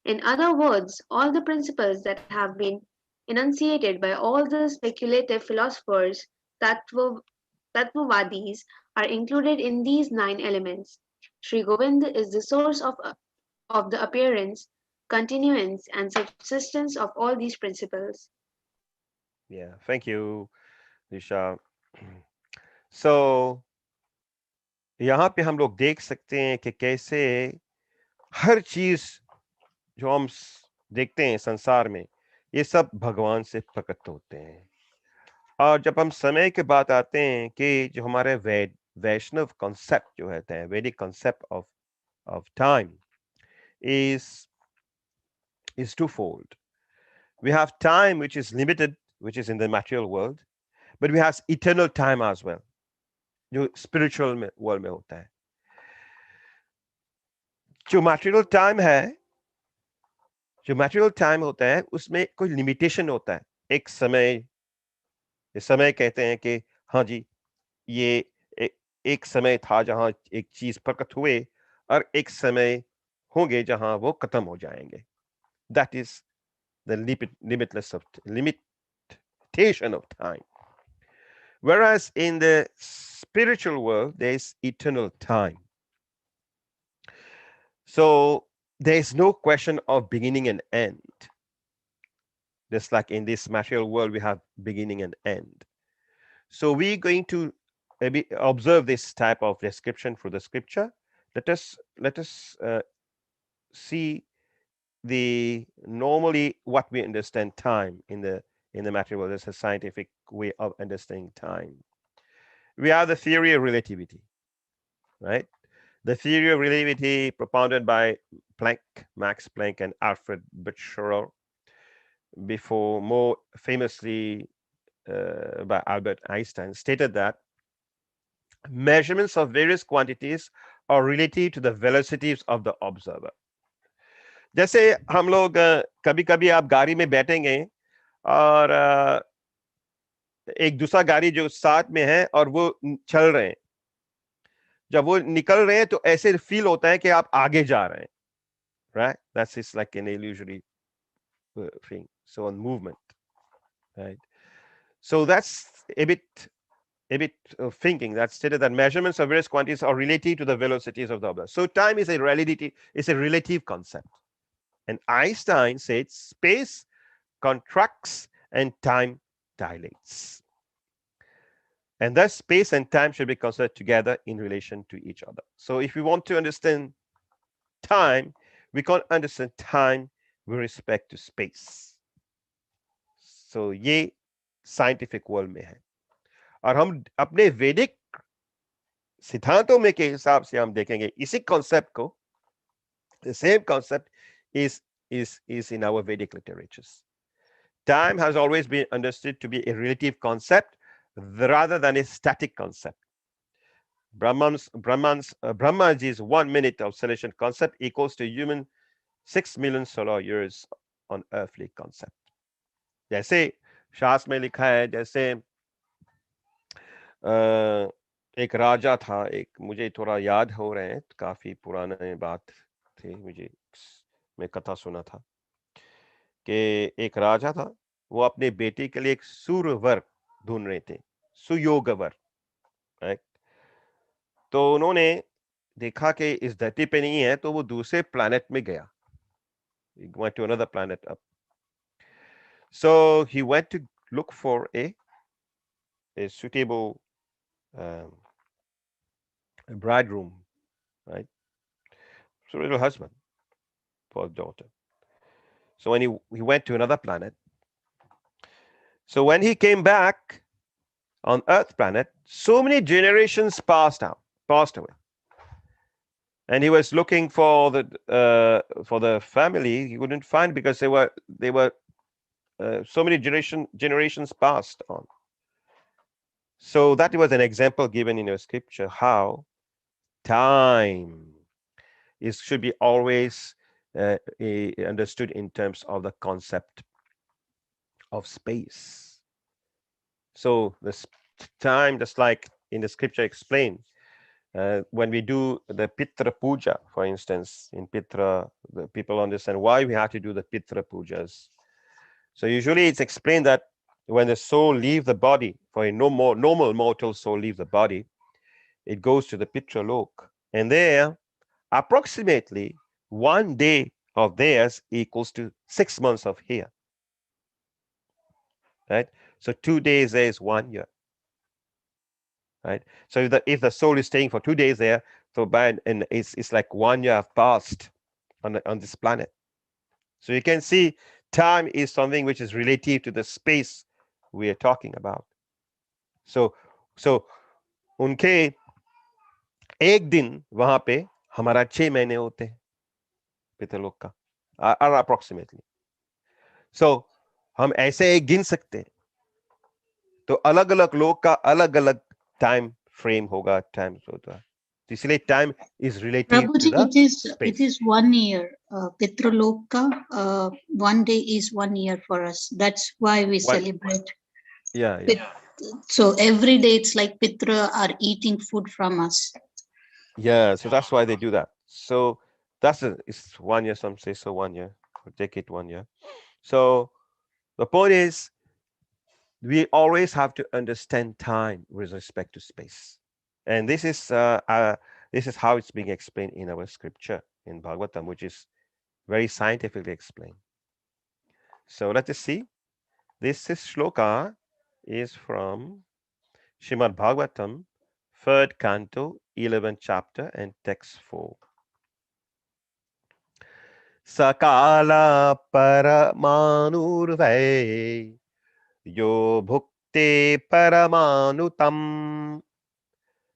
Speaker 6: In other words, all the principles that have been enunciated by all the speculative philosophers, Tattvavadis, are included in these 9 elements. Sri Govind is the source of the appearance, continuance, and subsistence of all these principles.
Speaker 4: Yeah, thank you, Nisha. So यहाँ पे हम लोग देख सकते हैं कि कैसे हर चीज जो हम देखते हैं संसार में, ये सब भगवान से प्रकट होते हैं. और जब हम समय के बात आते हैं कि जो हमारे वैष्णव कॉन्सेप्ट जो होते हैं, वैदिक concept of time is twofold. We have time which is limited, which is in the material world, but we have eternal time as well, जो spiritual world में होता है. जो material time होता है उसमें कोई limitation होता है. एक समय कहते हैं कि हाँ जी, ये एक समय था जहां एक चीज प्रकट हुए और एक समय होंगे जहां वो खत्म हो जाएंगे. That is the limitless of limit limitation of time. Whereas in the spiritual world, there's eternal time. So there's no question of beginning and end. Just like in this material world, we have beginning and end. So we're going to maybe observe this type of description through the scripture. Let us see the normally what we understand time in the material world. There's a scientific way of understanding time. We have the theory of relativity, right? The theory of relativity propounded by Planck, Max Planck, and Alfred Bachelard, before more famously by Albert Einstein, stated that measurements of various quantities are relative to the velocities of the observer. जैसे हम लोग कभी कभी आप गाड़ी में बैठेंगे और एक दूसरा गाड़ी जो साथ में है और वो चल रहे हैं, जब वो निकल रहे हैं तो ऐसे फील होता है कि आप आगे जा रहे हैं, right? That's just like an illusory thing. So on movement, right? So that's a bit of thinking that stated that measurements of various quantities are relative to the velocities of the observer. So time is a relative concept. And Einstein said space contracts and time dilates. And thus space and time should be considered together in relation to each other. So if we want to understand time, we can't understand time with respect to space. So ये scientific world में है. और हम अपने वैदिक सिद्धांतों में के हिसाब से हम देखेंगे इसी concept को, the same concept is in our Vedic literatures. Time has always been understood to be a relative concept rather than a static concept. Brahmaji's 1 minute oscillation concept equals to human 6 million solar years on earthly concept. जैसे शास्त्र में लिखा है, जैसे एक राजा था, एक मुझे थोड़ा याद हो रहे हैं, काफी पुराने बात थी, मैं कथा सुना था कि एक राजा था, वो अपने बेटे के लिए एक सूर्यवर ढूंढ रहे थे, सुयोगवर, राइट? तो उन्होंने देखा कि इस धरती पे नहीं है, तो वो दूसरे प्लैनेट में गया. He went to another planet up. So he went to look for a suitable bridegroom, right? Suitable husband for his daughter. So when he went to another planet, so when he came back on Earth planet, so many generations passed away, and he was looking for the family. He couldn't find because they were so many generations passed on. So that was an example given in your scripture how time should be always understood in terms of the concept of space. So this time, just like in the scripture explained, when we do the Pitra Puja, for instance, in Pitra, the people understand why we have to do the Pitra Pujas. So usually it's explained that when the soul leaves the body, for a normal mortal soul leaves the body, it goes to the Pitra Lok. And there, approximately 1 day of theirs equals to 6 months of here. Right? So 2 days there is 1 year. Right? So if the soul is staying for 2 days there, so and it's like 1 year have passed on this planet. So you can see time is something which is relative to the space we are talking about. So उनके एक दिन वहां पे हमारा 6 महीने होते हैं पितृलोक का, approximately. So हम ऐसे एक गिन सकते हैं. तो अलग अलग लोग का अलग अलग टाइम फ्रेम होगा, टाइम होगा. इसलिए time is relative to the space.
Speaker 7: It is 1 year. Pitraloka, 1 day is 1 year for us. That's why we celebrate.
Speaker 4: Yeah.
Speaker 7: So every day it's like Pitra are eating food from us.
Speaker 4: Yeah, so that's why they do that. So it's 1 year, some say so 1 year. We'll take it 1 year. So the point is, we always have to understand time with respect to space. And this is how it's being explained in our scripture in Bhagavatam, which is very scientifically explained. So let us see. This is shloka is from Srimad Bhagavatam, 3rd canto, 11th chapter, and text 4. Sakala paramanurvai yo bhukte paramanutam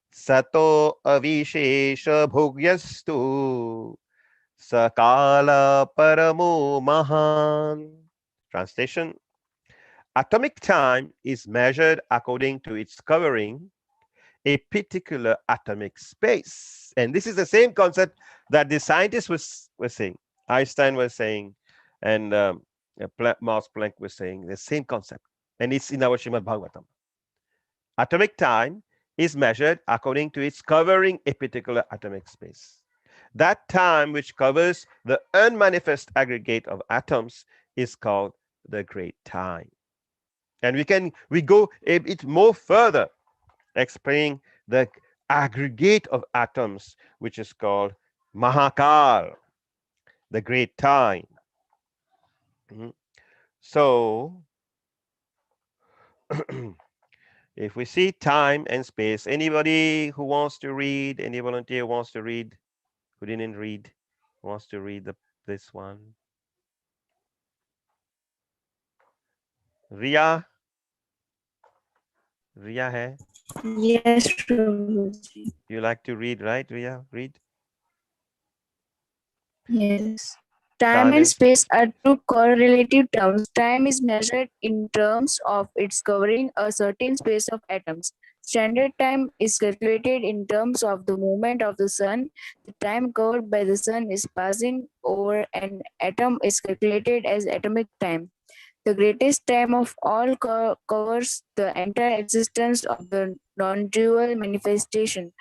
Speaker 4: sato avishesha bhugyastu sakala paramo mahan. Translation: atomic time is measured according to its covering a particular atomic space. And this is the same concept that the scientists were saying. Einstein was saying, and Max Planck was saying the same concept. And it's in our Srimad Bhagavatam. Atomic time is measured according to its covering a particular atomic space. That time which covers the unmanifest aggregate of atoms is called the great time. And we go a bit more further, explaining the aggregate of atoms, which is called Mahakal, the great time. So, if we see time and space, anybody who wants to read, any volunteer wants to read, who didn't read, wants to read this one? Ria? Ria hai?
Speaker 8: Yes, Prabhuji.
Speaker 4: You like to read, right, Ria? Read.
Speaker 8: Yes. Time
Speaker 4: Time
Speaker 8: and
Speaker 4: and
Speaker 8: space are two correlative terms. Time is measured in terms of its covering a certain space of atoms. Standard time is calculated in terms of the movement of the sun. The time covered by the sun is passing over an atom is calculated as atomic time. The greatest time of all covers the entire existence of the non-dual manifestation.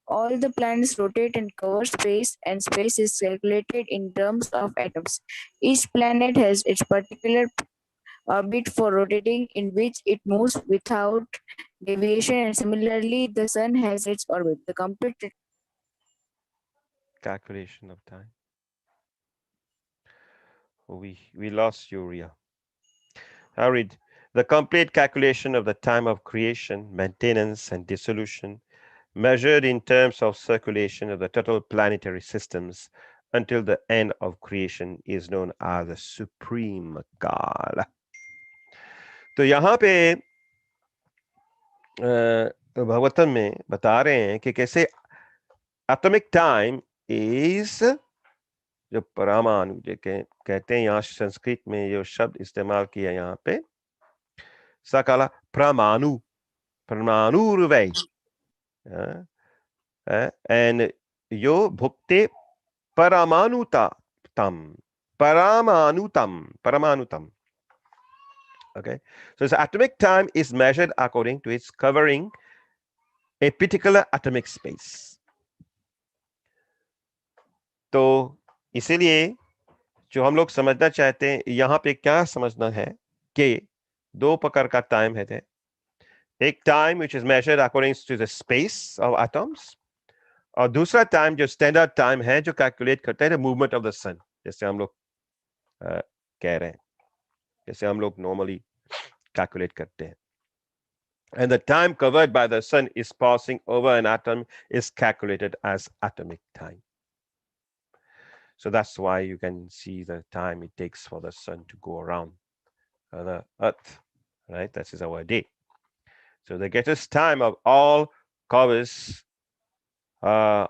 Speaker 8: All the planets rotate and cover space, and space is calculated in terms of atoms. Each planet has its particular orbit for rotating, in which it moves without deviation, and similarly, the sun has its orbit. The complete
Speaker 4: calculation of time. We lost you, Ria. I read. The complete calculation of the time of creation, maintenance, and dissolution, measured in terms of circulation of the total planetary systems until the end of creation, is known as the supreme काल. तो यहाँ पे भगवतम में बता रहे हैं कि कैसे एटॉमिक टाइम इज, जो परमाणु जो कहते हैं, यहाँ संस्कृत में जो शब्द इस्तेमाल किया यहाँ पे सकला परमाणु, परमाणुर्वै, and yo bhukte paramanutam, paramanutam. Okay, so the atomic time is measured according to its covering a particular atomic space. तो इसीलिए जो हम लोग समझना चाहते हैं यहाँ पे क्या समझना है कि दो प्रकार का टाइम है. एक time which is measured according to the space of atoms, और दूसरा टाइम जो स्टैंडर्ड टाइम है जो कैलकुलेट करता है मूवमेंट ऑफ द सन, जैसे हम लोग कह रहे हैं, जैसे हम लोग नॉर्मली कैलकुलेट करते हैं. And the time covered by the sun is passing over an atom is calculated as atomic time. So that's why you can see the time it takes for the sun to go around the earth, right? That is our day. So the greatest time of all covers the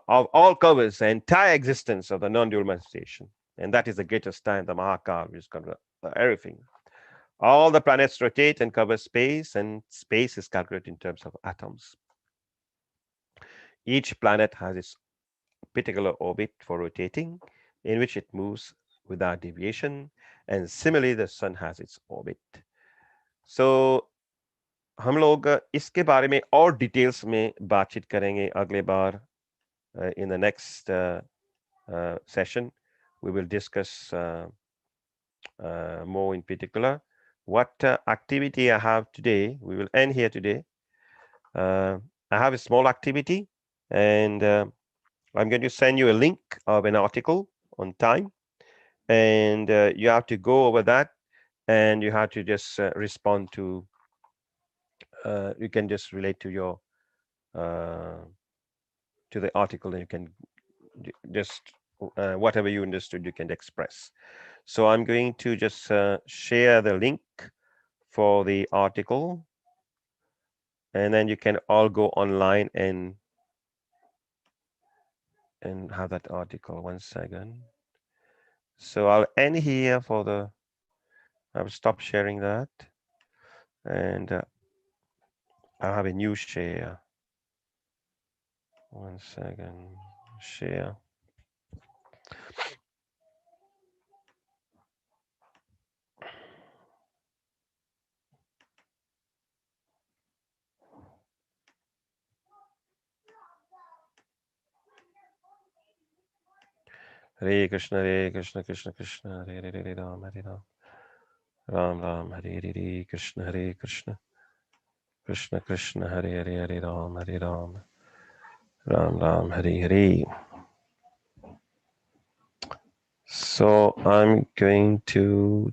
Speaker 4: entire existence of the non-dual manifestation, and that is the greatest time, the Mahakal, which covers everything. All the planets rotate and cover space, and space is calculated in terms of atoms. Each planet has its particular orbit for rotating, in which it moves without deviation, and similarly the sun has its orbit. So हम लोग इसके बारे में और details में बातचीत करेंगे अगले बार. In the next session we will discuss more in particular what activity I have today. We will end here today. I have a small activity, and I'm going to send you a link of an article on time, and you have to go over that, and you have to just respond to. You can just relate to your to the article, and you can just whatever you understood, you can express. So I'm going to just share the link for the article, and then you can all go online and have that article. 1 second. So I'll end here for the. I'll stop sharing that, and I'll have a new share. 1 second. Share. Hare Krishna, Krishna Krishna, Hare Ram, Hare Ram, Ram Ram, Hare Hare, Krishna Krishna, Krishna Krishna, Hare Hare, Hare Ram, Ram Ram, Hare Hare. So I'm going to,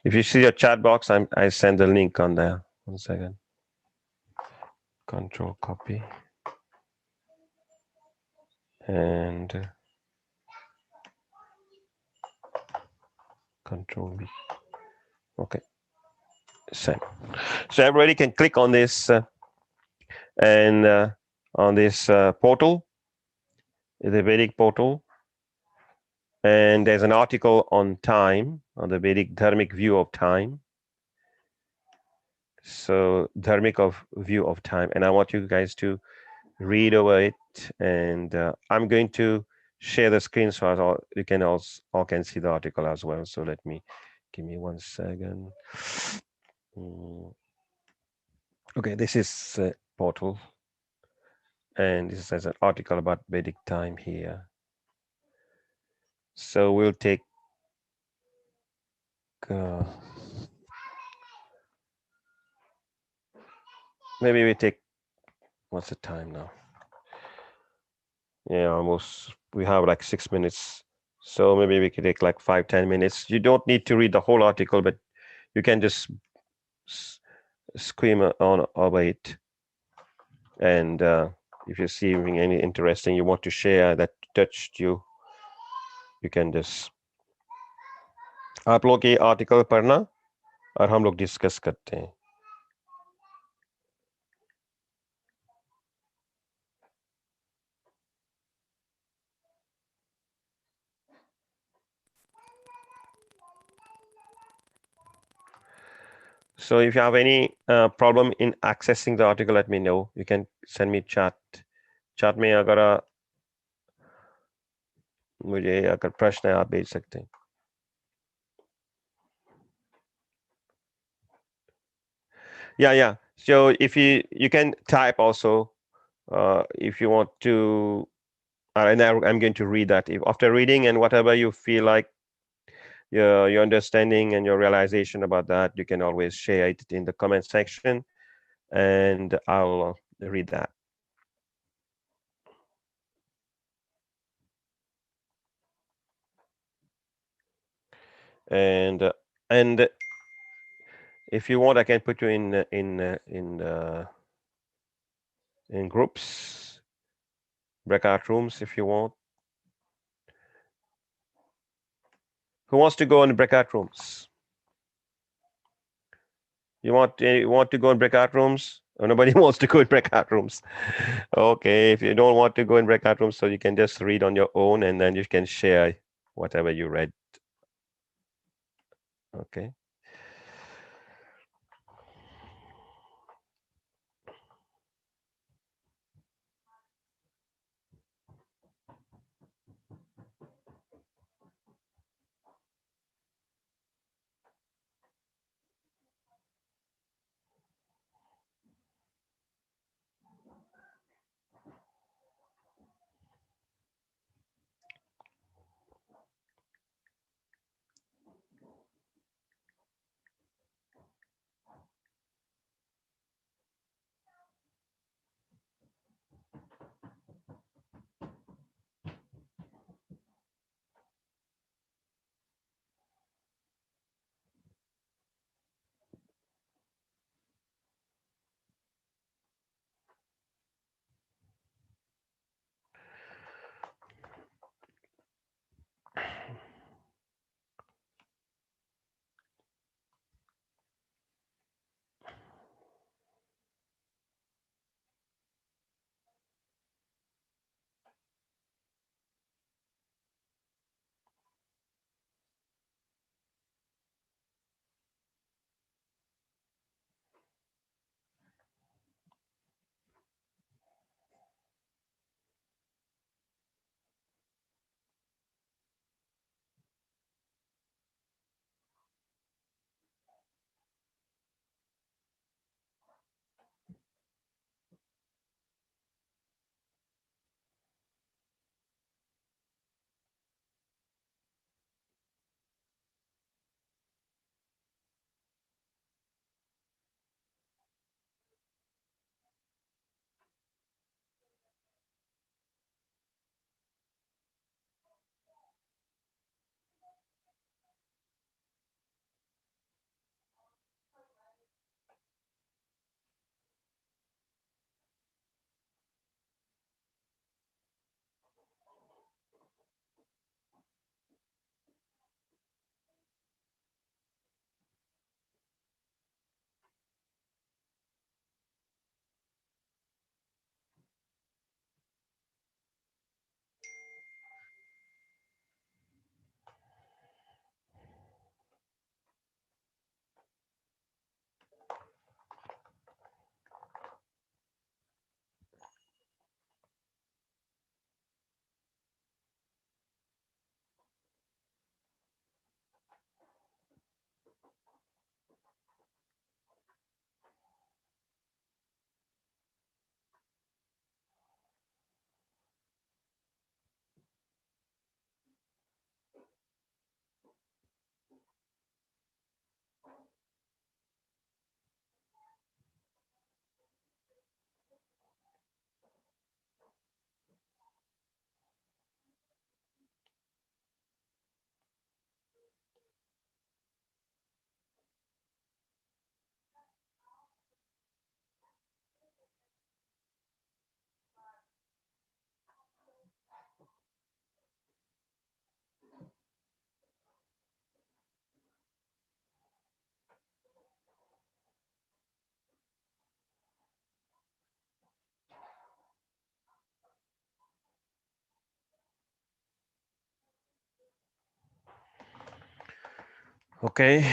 Speaker 4: if you see your chat box, I send the link on there. 1 second. Control copy. And Control V. Okay. Send. So everybody can click on this and on this portal, the Vedic portal. And there's an article on time, on the Vedic dharmic view of time. So dharmic of view of time, and I want you guys to read over it. And I'm going to share the screen so as you can all can see the article as well. So give me 1 second. Okay, this is a portal, and this is an article about Vedic time here. So we'll take maybe we take, what's the time now? Yeah, almost, we have like 6 minutes. So maybe we could take like 5-10 minutes. You don't need to read the whole article, but you can just skim on over it. And if you're seeing any interesting you want to share that touched you, you can just, आप लोग ये article पढ़ना और हम लोग discuss करते हैं. So if you have any problem in accessing the article, let me know. You can send me chat में अगर मुझे अगर प्रश्न है आप भेज सकते हैं. Yeah. So if you can type also if you want to, and I'm going to read that. If after reading and whatever you feel like your understanding and your realization about that, you can always share it in the comment section, and I'll read that. And if you want, I can put you in groups, breakout rooms if you want. Who wants to go in breakout rooms? You want to go in breakout rooms? Or nobody wants to go in breakout rooms. Okay, if you don't want to go in breakout rooms, so you can just read on your own, and then you can share whatever you read. Okay. Okay,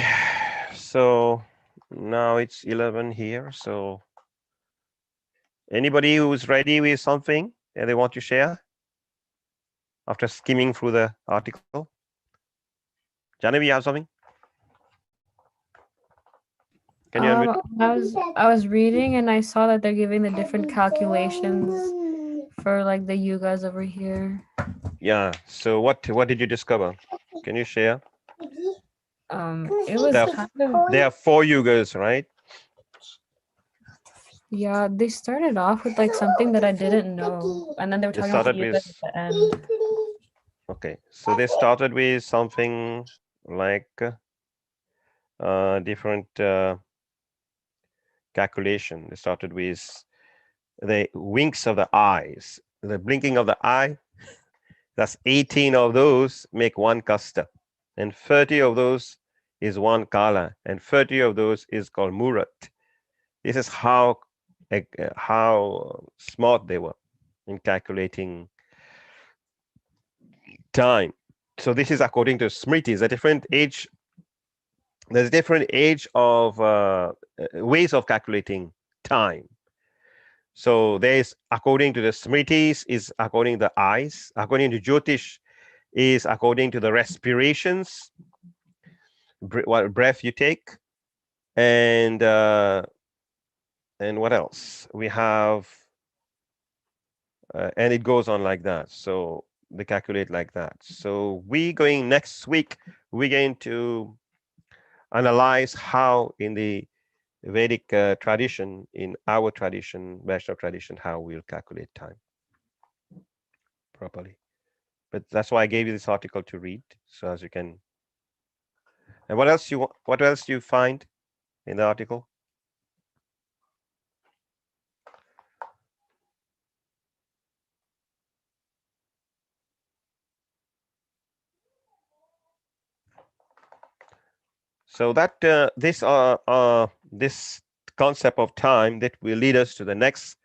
Speaker 4: so now it's 11 here. So anybody who's ready with something that they want to share after skimming through the article? Janavi, you have something? Can you unmute?
Speaker 1: I was reading and I saw that they're giving the different calculations for like the yugas over here.
Speaker 4: Yeah. So what did you discover? Can you share?
Speaker 1: It was
Speaker 4: There,
Speaker 1: kind of,
Speaker 4: there are 4 yugas, right?
Speaker 1: yeah, they started off with like something that I didn't know, and then they were
Speaker 4: They
Speaker 1: talking about the
Speaker 4: started
Speaker 1: yugas
Speaker 4: with
Speaker 1: at the end.
Speaker 4: okay. So they started with something like different calculation. They started with the winks of the eyes, the blinking of the eye. That's 18 of those make one kasta, and 30 of those is one kala, and 30 of those is called murat. This is how smart they were in calculating time. So this is according to Smritis, a different age. There's a different age of ways of calculating time. So there's according to the Smritis is according to the eyes, according to Jyotish is according to the respirations, what breath you take, and what else? We have, and it goes on like that. So they calculate like that. So we going next week. We're going to analyze how in the Vedic tradition, in our tradition, Vaishnava tradition, how we'll calculate time properly. But that's why I gave you this article to read, so as you can. And what else what else do you find in the article? So that this concept of time that will lead us to the next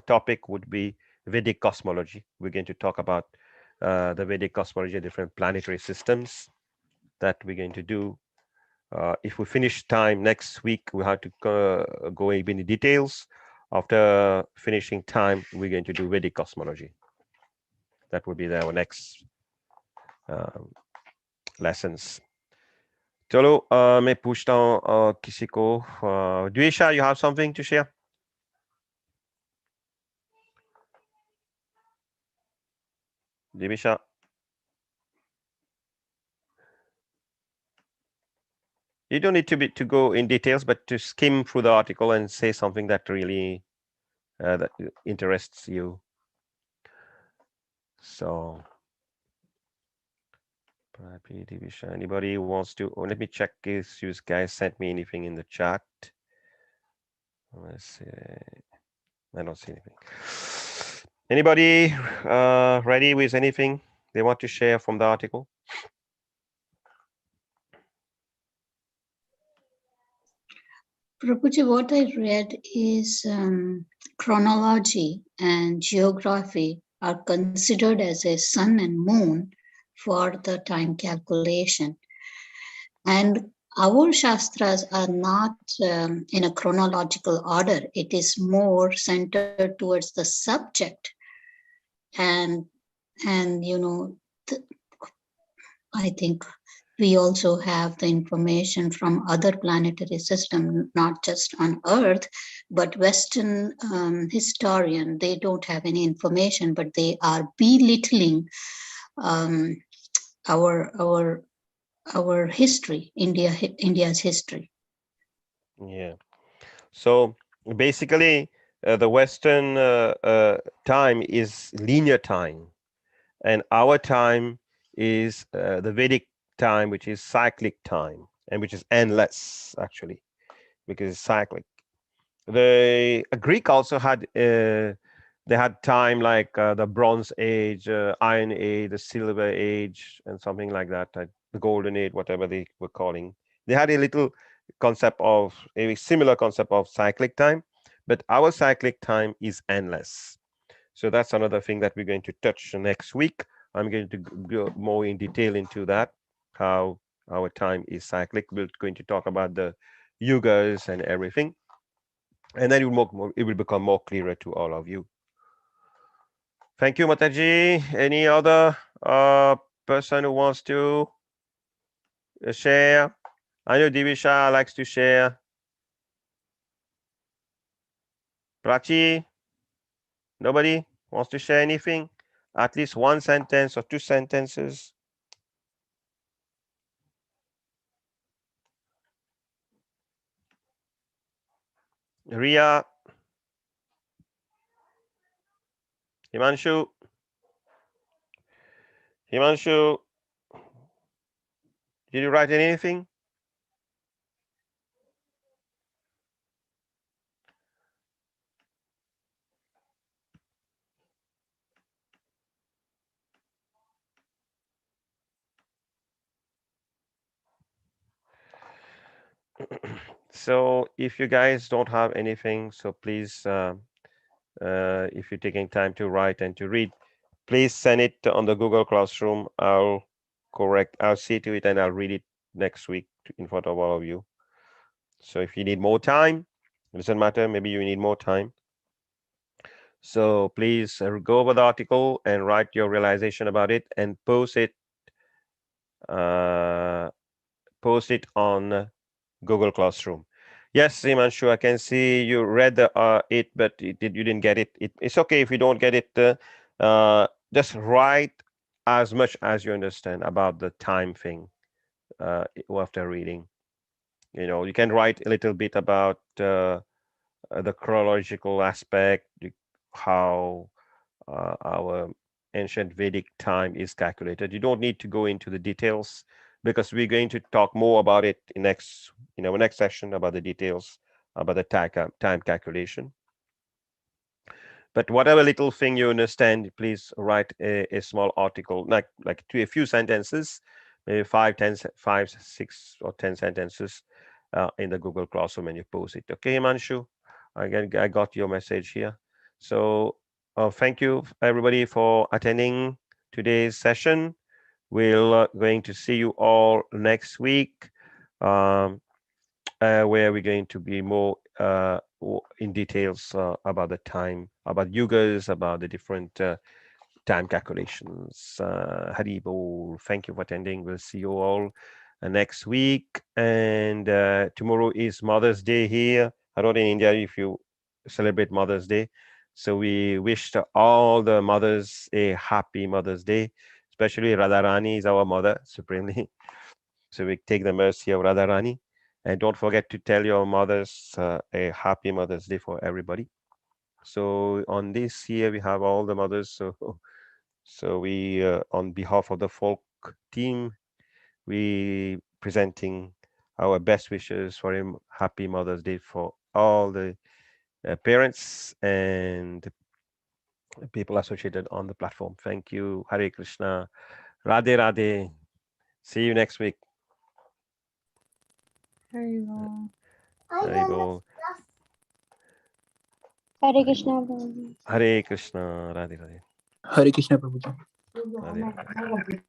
Speaker 4: topic would be Vedic cosmology. We're going to talk about the Vedic cosmology, different planetary systems that we're going to do. If we finish time next week, we have to go even in details. After finishing time, we're going to do Vedic cosmology. That would be our next lessons. चलो मैं पूछता हूँ किसी को द्वेषा, you have something to share? Divisha, you don't need to go in details, but to skim through the article and say something that really that interests you. So, Divisha, anybody wants to? Oh, let me check if you guys sent me anything in the chat. Let's see. I don't see anything. Anybody ready with anything they want to share from the article?
Speaker 7: Prabhuji, what I read is chronology and geography are considered as a sun and moon for the time calculation. And our Shastras are not in a chronological order. It is more centered towards the subject. And you know, I think we also have the information from other planetary systems, not just on Earth, but Western historian, they don't have any information, but they are belittling our history, India's history.
Speaker 4: Yeah. So basically, the Western time is linear time, and our time is the Vedic time, which is cyclic time, and which is endless actually, because it's cyclic. The Greek also had they had time like the Bronze Age, Iron Age, the Silver Age, and something like that, the Golden Age, whatever they were calling. They had a little concept of a similar concept of cyclic time, but our cyclic time is endless. So that's another thing that we're going to touch next week. I'm going to go more in detail into that, how Our time is cyclic. We're going to talk about the yugas and everything, and then it will become more clearer to all of you. Thank you, Mataji. Any other person who wants to share? I know Divisha likes to share. Prachi, nobody wants to share anything? At least one sentence or two sentences. Ria, Himanshu, did you write anything? So if you guys don't have anything, so please, if you're taking time to write and to read, please send it on the Google Classroom. I'll see to it and I'll read it next week in front of all of you. So if you need more time, it doesn't matter, maybe you need more time. So please go over the article and write your realization about it and post it on Google Classroom. Yes, Himanshu, I can see you read it, but you didn't get it. It's okay if you don't get it. Just write as much as you understand about the time thing after reading. You can write a little bit about the chronological aspect, how our ancient Vedic time is calculated. You don't need to go into the details because we're going to talk more about it in our next session about the details about the time calculation. But whatever little thing you understand, please write a small article, like a few sentences, maybe 5, 6 or 10 sentences in the Google Classroom and you post it. Okay, Himanshu, I got your message here. So thank you everybody for attending today's session. We're going to see you all next week, where we're going to be more in details about the time, about yugas, about the different time calculations. Haribol, thank you for attending. We'll see you all next week. And tomorrow is Mother's Day here. I don't know in India if you celebrate Mother's Day. So we wish all the mothers a happy Mother's Day, especially Radharani is our mother supremely. So we take the mercy of Radharani. And don't forget to tell your mothers a happy Mother's Day for everybody. So on this here, we have all the mothers. So we, on behalf of the folk team, we presenting our best wishes for a happy Mother's Day for all the parents and people associated on the platform. Thank you. Hare Krishna. Radhe Radhe. See you next week.
Speaker 1: Haribol.
Speaker 4: Haribol.
Speaker 5: Hare Krishna. Prabhuji.
Speaker 4: Hare Krishna. Radhe Radhe.
Speaker 9: Hare Krishna Prabhuji.
Speaker 4: Radhe Radhe.